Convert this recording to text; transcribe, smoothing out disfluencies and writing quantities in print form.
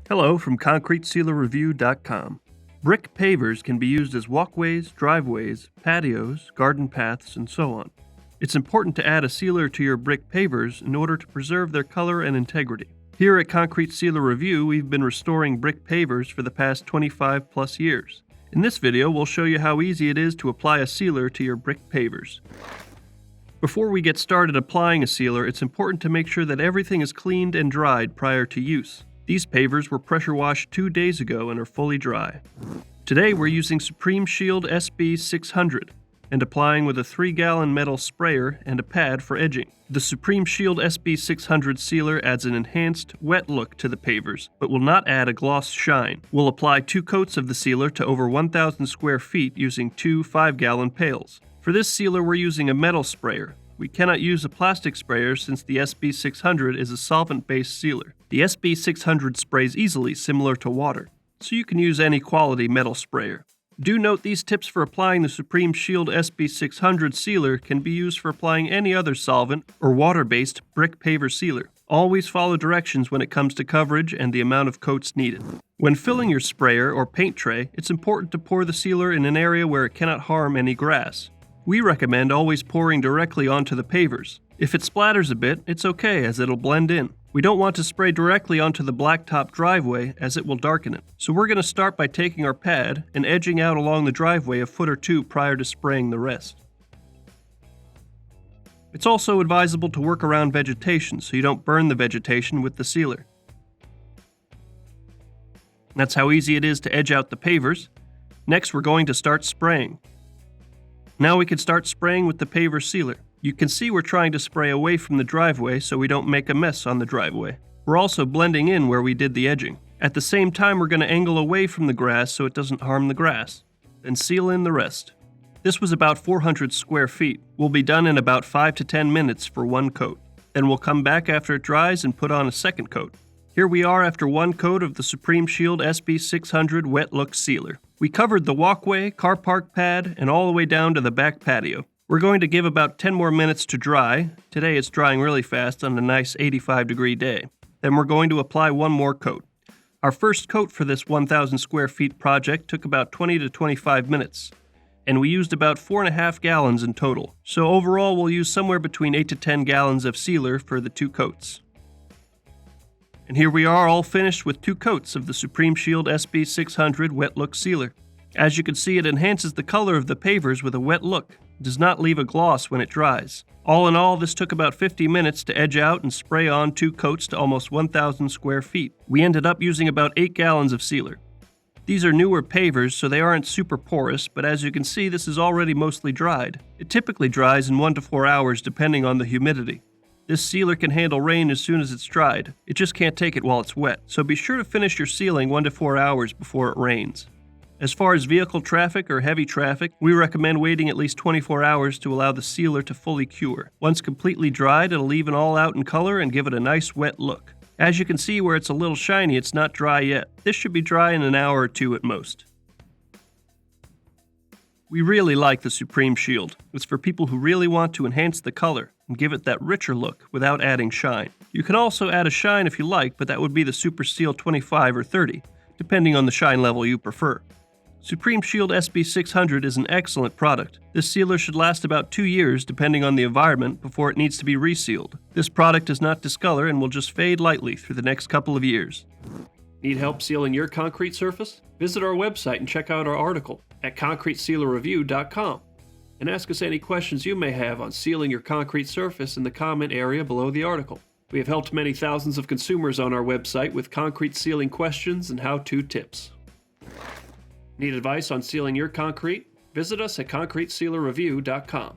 Hello from ConcreteSealerReview.com. Brick pavers can be used as walkways, driveways, patios, garden paths, and so on. It's important to add a sealer to your brick pavers in order to preserve their color and integrity. Here at Concrete Sealer Review, we've been restoring brick pavers for the past 25 plus years. In this video, we'll show you how easy it is to apply a sealer to your brick pavers. Before we get started applying a sealer, it's important to make sure that everything is cleaned and dried prior to use. These pavers were pressure washed 2 days ago and are fully dry. Today we're using Supreme Shield SB 600 and applying with a 3-gallon metal sprayer and a pad for edging. The Supreme Shield SB 600 sealer adds an enhanced, wet look to the pavers, but will not add a gloss shine. We'll apply 2 coats of the sealer to over 1,000 square feet using 2 5-gallon pails. For this sealer we're using a metal sprayer. We cannot use a plastic sprayer since the SB 600 is a solvent-based sealer. The SB 600 sprays easily, similar to water, so you can use any quality metal sprayer. Do note these tips for applying the Supreme Shield SB 600 sealer can be used for applying any other solvent or water-based brick paver sealer. Always follow directions when it comes to coverage and the amount of coats needed. When filling your sprayer or paint tray, it's important to pour the sealer in an area where it cannot harm any grass. We recommend always pouring directly onto the pavers. If it splatters a bit, it's okay as it'll blend in. We don't want to spray directly onto the blacktop driveway as it will darken it. So we're going to start by taking our pad and edging out along the driveway a foot or two prior to spraying the rest. It's also advisable to work around vegetation so you don't burn the vegetation with the sealer. That's how easy it is to edge out the pavers. Next, we're going to start spraying. Now we can start spraying with the paver sealer. You can see we're trying to spray away from the driveway so we don't make a mess on the driveway. We're also blending in where we did the edging. At the same time, we're going to angle away from the grass so it doesn't harm the grass. Then seal in the rest. This was about 400 square feet. We'll be done in about 5 to 10 minutes for 1 coat. Then we'll come back after it dries and put on a second coat. Here we are after 1 coat of the Supreme Shield SB 600 Wet Look Sealer. We covered the walkway, car park pad, and all the way down to the back patio. We're going to give about 10 more minutes to dry. Today it's drying really fast on a nice 85-degree day. Then we're going to apply 1 more coat. Our first coat for this 1,000 square feet project took about 20 to 25 minutes, and we used about 4.5 gallons in total. So overall we'll use somewhere between 8 to 10 gallons of sealer for the 2 coats. And here we are all finished with 2 coats of the Supreme Shield SB 600 Wet Look Sealer. As you can see, it enhances the color of the pavers with a wet look. It does not leave a gloss when it dries. All in all, this took about 50 minutes to edge out and spray on 2 coats to almost 1,000 square feet. We ended up using about 8 gallons of sealer. These are newer pavers, so they aren't super porous, but as you can see, this is already mostly dried. It typically dries in 1 to 4 hours depending on the humidity. This sealer can handle rain as soon as it's dried. It just can't take it while it's wet, so be sure to finish your sealing 1 to 4 hours before it rains. As far as vehicle traffic or heavy traffic, we recommend waiting at least 24 hours to allow the sealer to fully cure. Once completely dried, it'll even all out in color and give it a nice wet look. As you can see where it's a little shiny, it's not dry yet. This should be dry in an hour or 2 at most. We really like the Supreme Shield. It's for people who really want to enhance the color and give it that richer look without adding shine. You can also add a shine if you like, but that would be the Super Seal 25 or 30, depending on the shine level you prefer. Supreme Shield SB 600 is an excellent product. This sealer should last about 2 years depending on the environment before it needs to be resealed. This product does not discolor and will just fade lightly through the next couple of years. Need help sealing your concrete surface? Visit our website and check out our article at ConcreteSealerReview.com and ask us any questions you may have on sealing your concrete surface in the comment area below the article. We have helped many thousands of consumers on our website with concrete sealing questions and how-to tips. Need advice on sealing your concrete? Visit us at ConcreteSealerReview.com.